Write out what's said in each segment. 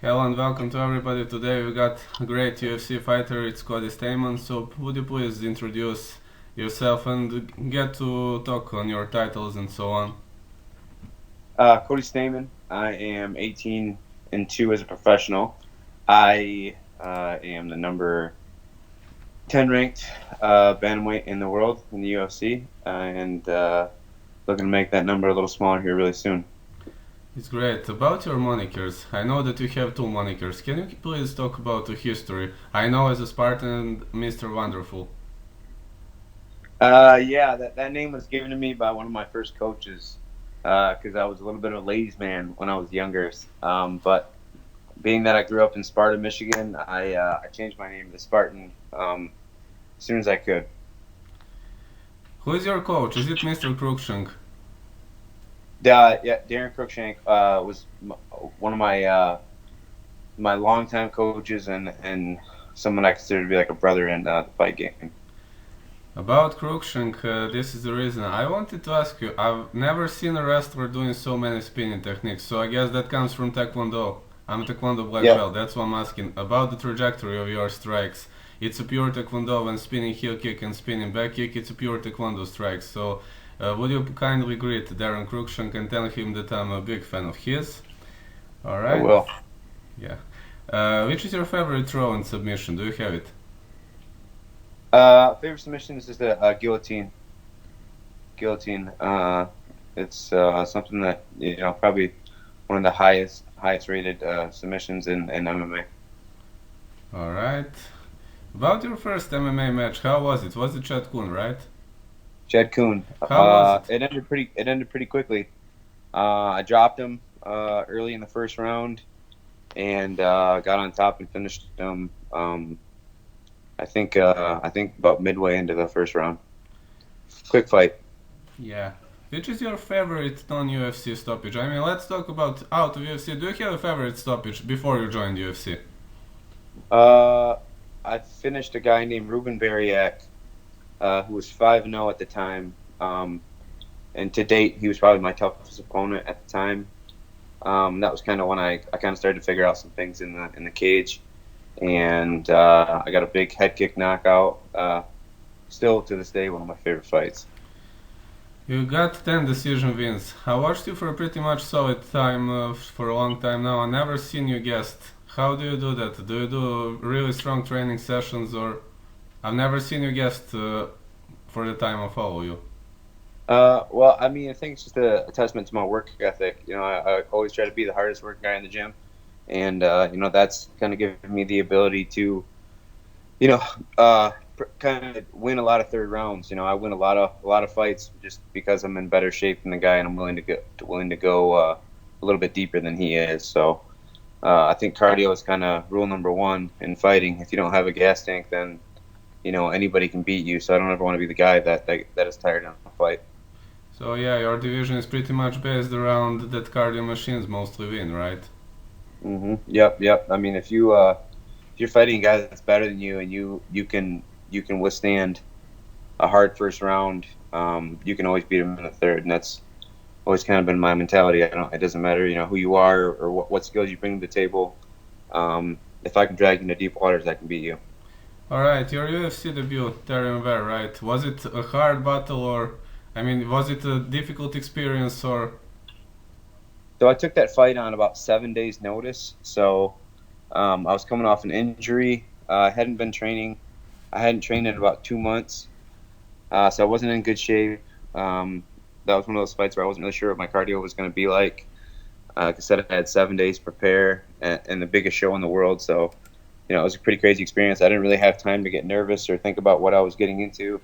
Hello and welcome to everybody. Today we got a great UFC fighter, it's Cody Stamann. So would you please introduce yourself and get to talk on your titles and so on? Cody Stamann. I am 18-2 as a professional. I am the number 10 ranked bantamweight in the world in the UFC, and looking to make that number a little smaller here really soon. It's great. About your monikers, I know that you have two monikers. Can you please talk about the history? I know as a Spartan and Mr. Wonderful. Yeah, that name was given to me by one of my first coaches because I was a little bit of a ladies' man when I was younger. But being that I grew up in Sparta, Michigan, I changed my name to Spartan as soon as I could. Who is your coach? Is it Mr. Cruikshank? Yeah, Darren Cruikshank was one of my longtime coaches and someone I consider to be like a brother in the fight game. About Cruikshank, this is the reason. I wanted to ask you, I've never seen a wrestler doing so many spinning techniques, so I guess that comes from Taekwondo. I'm a Taekwondo black Yeah. belt, that's what I'm asking. About the trajectory of your strikes. It's a pure Taekwondo when spinning heel kick and spinning back kick, it's a pure Taekwondo strike. So, would you kindly greet Darren Cruikshank and tell him that I'm a big fan of his? I Alright? will. Yeah. Which is your favorite throw and submission? Do you have it? Favorite submission is just a guillotine. Guillotine. It's something that probably one of the highest rated submissions in MMA. Alright. About your first MMA match, how was it? Was it Chad Kun, right? Chad Kuhn. How was it? It ended pretty quickly. I dropped him early in the first round and got on top and finished him. I think about midway into the first round. Quick fight. Yeah. Which is your favorite non-UFC stoppage? I mean, let's talk about out of UFC. Do you have a favorite stoppage before you joined UFC? Uh, I finished a guy named Ruben Bariak, who was 5-0 at the time. And to date, he was probably my toughest opponent at the time. That was kind of when I kind of started to figure out some things in the cage, and I got a big head kick knockout. Still to this day, one of my favorite fights. You got 10 decision wins. I watched you for a pretty much solid time, for a long time now. I never seen you guest. How do you do that? Do you do really strong training sessions or I've never seen you guest for the time I follow you. Well, I mean, I think it's just a testament to my work ethic. I always try to be the hardest working guy in the gym, and that's kind of given me the ability to, you know, kind of win a lot of third rounds. I win a lot of fights just because I'm in better shape than the guy, and I'm willing to go a little bit deeper than he is. So I think cardio is kind of rule number one in fighting. If you don't have a gas tank, then anybody can beat you. So I don't ever want to be the guy that is tired in a fight. So yeah, your division is pretty much based around that cardio machines mostly win, right? Yep. I mean, if you're fighting a guy that's better than you and you can withstand a hard first round, you can always beat him in the third, and that's always kind of been my mentality. I don't. It doesn't matter, who you are or what skills you bring to the table. If I can drag you into deep waters, I can beat you. Alright, your UFC debut, Terry Ware, right? Was it a hard battle or, I mean, was it a difficult experience or, So I took that fight on about 7 days' notice. So I was coming off an injury. I hadn't been training. I hadn't trained in about 2 months, so I wasn't in good shape. That was one of those fights where I wasn't really sure what my cardio was going to be like. Like I said, I had 7 days to prepare and the biggest show in the world. So, it was a pretty crazy experience. I didn't really have time to get nervous or think about what I was getting into.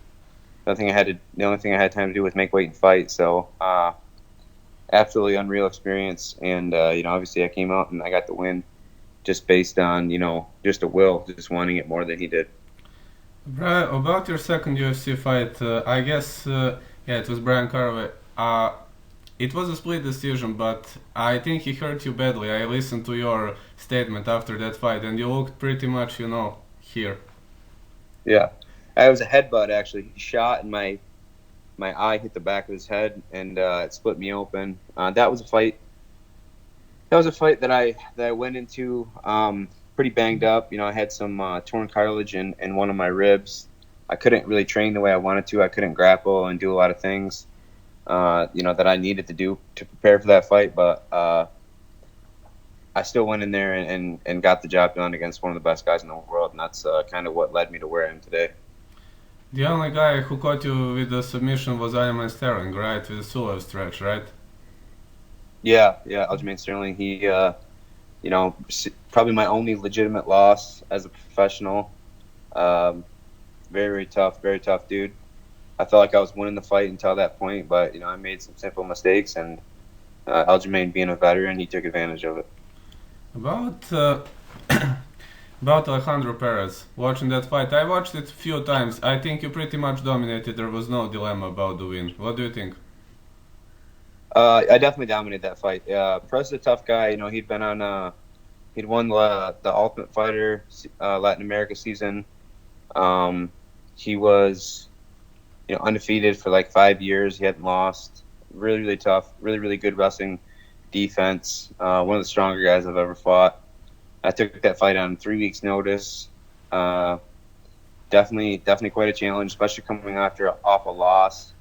The only thing I had time to do was make weight and fight. So, absolutely unreal experience. And, obviously I came out and I got the win just based on, just a will, just wanting it more than he did. About your second UFC fight, I guess, yeah, it was Brian Caraway. It was a split decision, but I think he hurt you badly. I listened to your statement after that fight, and you looked pretty much, here. Yeah. It was a headbutt, actually. He shot and my eye hit the back of his head and it split me open. That was a fight That was a fight that I went into pretty banged up. I had some torn cartilage in one of my ribs. I couldn't really train the way I wanted to. I couldn't grapple and do a lot of things, that I needed to do to prepare for that fight. But I still went in there and got the job done against one of the best guys in the world, and that's kind of what led me to where I am today. The only guy who caught you with the submission was Iron Sterling, right? With the Sulev stretch, right? Yeah, yeah. Aljamain Sterling, he, probably my only legitimate loss as a professional. Um, very tough dude. I felt like I was winning the fight until that point, but I made some simple mistakes, and Aljamain, being a veteran, he took advantage of it. About about Alejandro Perez, watching that fight, I watched it a few times. I think you pretty much dominated. There was no dilemma about the win. What do you think? I definitely dominated that fight. Perez is a tough guy. He'd won the Ultimate Fighter Latin America season. He was undefeated for like 5 years. He hadn't lost. Really, really tough. Really, really good wrestling defense. One of the stronger guys I've ever fought. I took that fight on 3 weeks' notice. Uh, definitely quite a challenge, especially coming off a loss.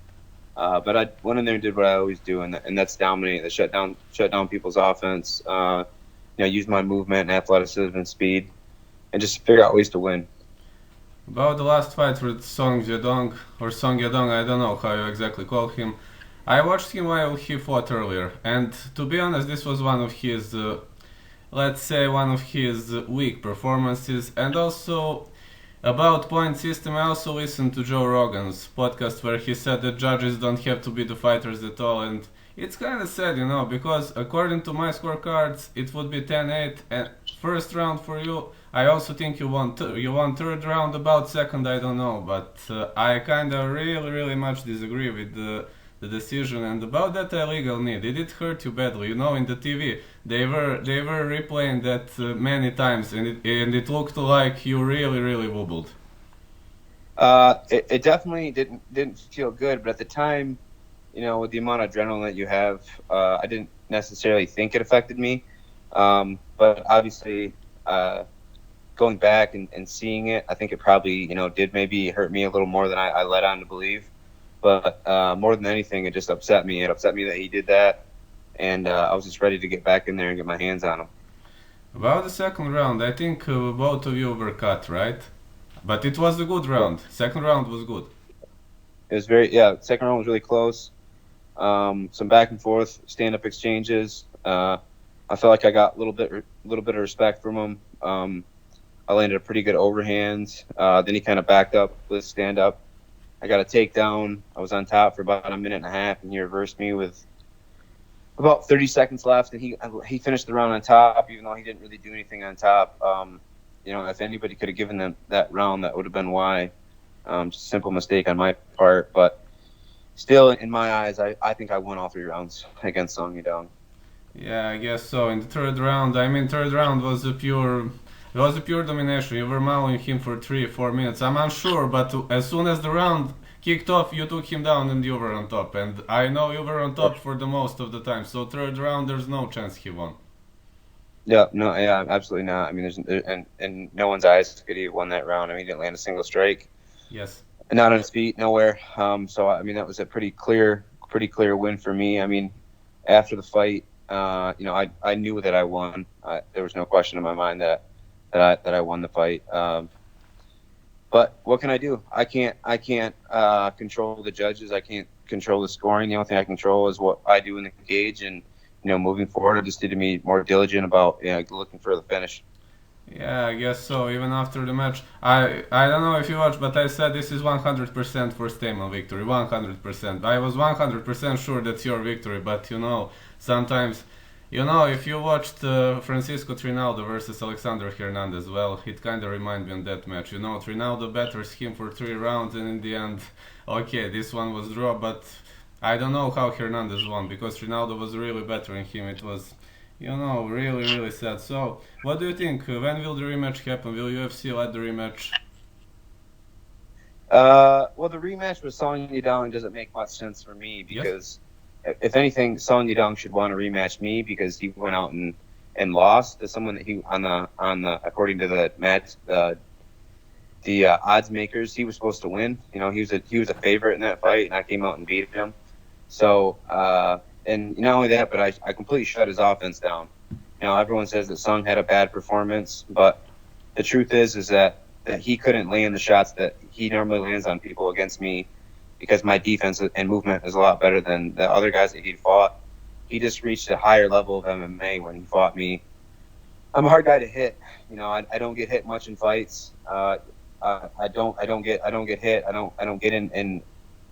But I went in there and did what I always do, and that's dominate. The shut down people's offense. Use my movement and athleticism and speed, and just figure out ways to win. About the last fight with Song Yadong, or Song Yadong, I don't know how you exactly call him. I watched him while he fought earlier, and to be honest, this was one of his, let's say, one of his weak performances. And also, about point system, I also listened to Joe Rogan's podcast where he said that judges don't have to be the fighters at all, and it's kind of sad, because according to my scorecards, it would be 10-8, and first round for you. I also think you won third round. About second, I don't know, but I kind of really much disagree with the decision. And about that illegal knee, did it hurt you badly? In the TV they were replaying that many times, and it looked like you really wobbled. It definitely didn't feel good, but at the time, with the amount of adrenaline that you have, I didn't necessarily think it affected me. But obviously, going back and seeing it, I think it probably did maybe hurt me a little more than I let on to believe. But more than anything, it just upset me. It upset me that he did that, and I was just ready to get back in there and get my hands on him. About the second round, I think both of you were cut, right? But it was a good Yeah. round. Second round was good. It was yeah. Second round was really close. Some back and forth stand up exchanges. I felt like I got a little bit of respect from him. I landed a pretty good overhand. Then he kind of backed up with stand up. I got a takedown. I was on top for about a minute and a half, and he reversed me with about 30 seconds left, and he finished the round on top, even though he didn't really do anything on top. If anybody could have given them that round, that would have been why. Just a simple mistake on my part, but still, in my eyes, I think I won all 3 rounds against Song Yadong. Yeah, I guess so. In the third round, I mean, third round was a pure, it was a pure domination. You were mauling him for 3 or 4 minutes. I'm unsure, but as soon as the round kicked off, you took him down and you were on top. And I know you were on top for the most of the time. So third round, there's no chance he won. Yeah, no, yeah, absolutely not. I mean, and no one's eyes could he have won that round. I mean, he didn't land a single strike, Yes. not on his feet, nowhere. So I mean, that was a pretty clear win for me. I mean, after the fight, I knew that I won. There was no question in my mind that I won the fight. But what can I do? I can't control the judges. I can't control the scoring. The only thing I control is what I do in the cage. And moving forward, I just need to be more diligent about looking for the finish. Yeah, I guess so. Even after the match, I don't know if you watched, but I said this is 100% for Stamann victory. 100%. I was 100% sure that's your victory, but sometimes, if you watched Francisco Trinaldo versus Alexander Hernandez, well, it kind of reminded me of that match. Trinaldo batters him for 3 rounds, and in the end, okay, this one was draw, but I don't know how Hernandez won because Trinaldo was really battering him. It was, really sad. So, what do you think? When will the rematch happen? Will UFC let the rematch? Well, the rematch with Song Yadong doesn't make much sense for me Yes? because if anything, Song Yadong should want to rematch me because he went out and lost to someone that he on the according to the match the odds makers, he was supposed to win. You know, he was a favorite in that fight, and I came out and beat him. So and not only that, but I completely shut his offense down. You know, everyone says that Sung had a bad performance, but the truth is that he couldn't land the shots that he normally lands on people against me because my defense and movement is a lot better than the other guys that he'd fought. He just reached a higher level of MMA when he fought me. I'm a hard guy to hit. You know, I don't get hit much in fights. I don't get hit. I don't get in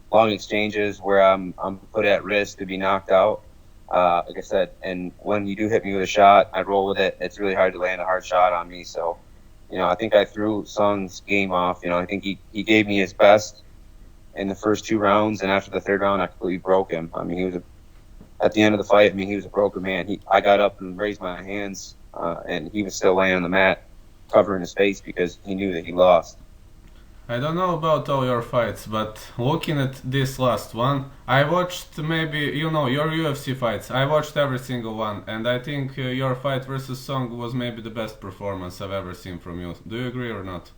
long exchanges where I'm put at risk to be knocked out. Like I said, and when you do hit me with a shot, I roll with it. It's really hard to land a hard shot on me. So, you know, I think I threw Sung's game off. You know, I think he gave me his best in the first two rounds, and after the third round, I completely broke him. I mean, at the end of the fight. I mean, he was a broken man. I got up and raised my hands, and he was still laying on the mat, covering his face because he knew that he lost. I don't know about all your fights, but looking at this last one, I watched maybe, your UFC fights. I watched every single one, and I think your fight versus Song was maybe the best performance I've ever seen from you. Do you agree or not?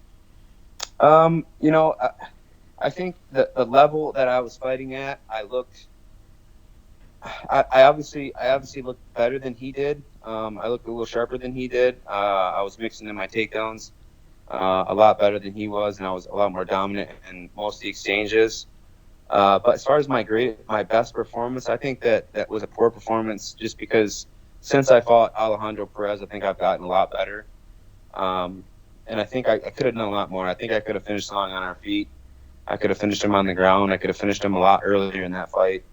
You know, I think the level that I was fighting at, I obviously looked better than he did. I looked a little sharper than he did. I was mixing in my takedowns a lot better than he was, and I was a lot more dominant in most of the exchanges. But as far as my best performance, I think that was a poor performance just because since I fought Alejandro Perez, I think I've gotten a lot better. Um, and I think I could have done a lot more. I think I could have finished Song on our feet. I could have finished him on the ground. I could have finished him a lot earlier in that fight.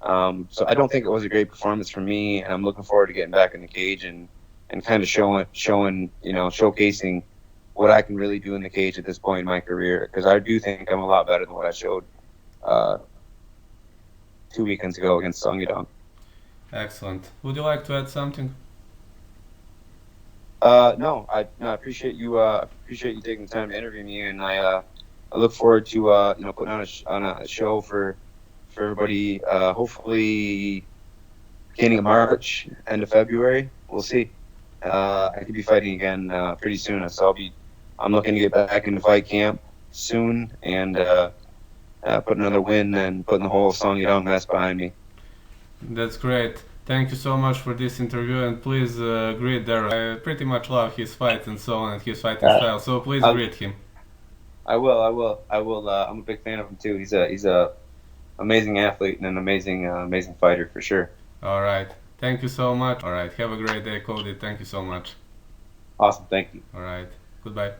So I don't think it was a great performance for me, and I'm looking forward to getting back in the cage and kind of showing, showcasing what I can really do in the cage at this point in my career, because I do think I'm a lot better than what I showed uh, 2 weekends ago against Song Yadong. Excellent. Would you like to add something? No, I appreciate you taking the time to interview me, and I look forward to putting on a show for everybody. Hopefully, beginning of March, end of February. We'll see. I could be fighting again pretty soon, so I'm looking to get back into fight camp soon and put another win and putting the whole Song Yadong mess behind me. That's great. Thank you so much for this interview, and please greet Daryl. I pretty much love his fight and so on, and his fighting Uh, style. So please I, greet him. I will. I will. I will. I'm a big fan of him too. He's a amazing athlete and an amazing fighter for sure. All right. Thank you so much. All right. Have a great day, Cody. Thank you so much. Awesome. Thank you. All right. Goodbye.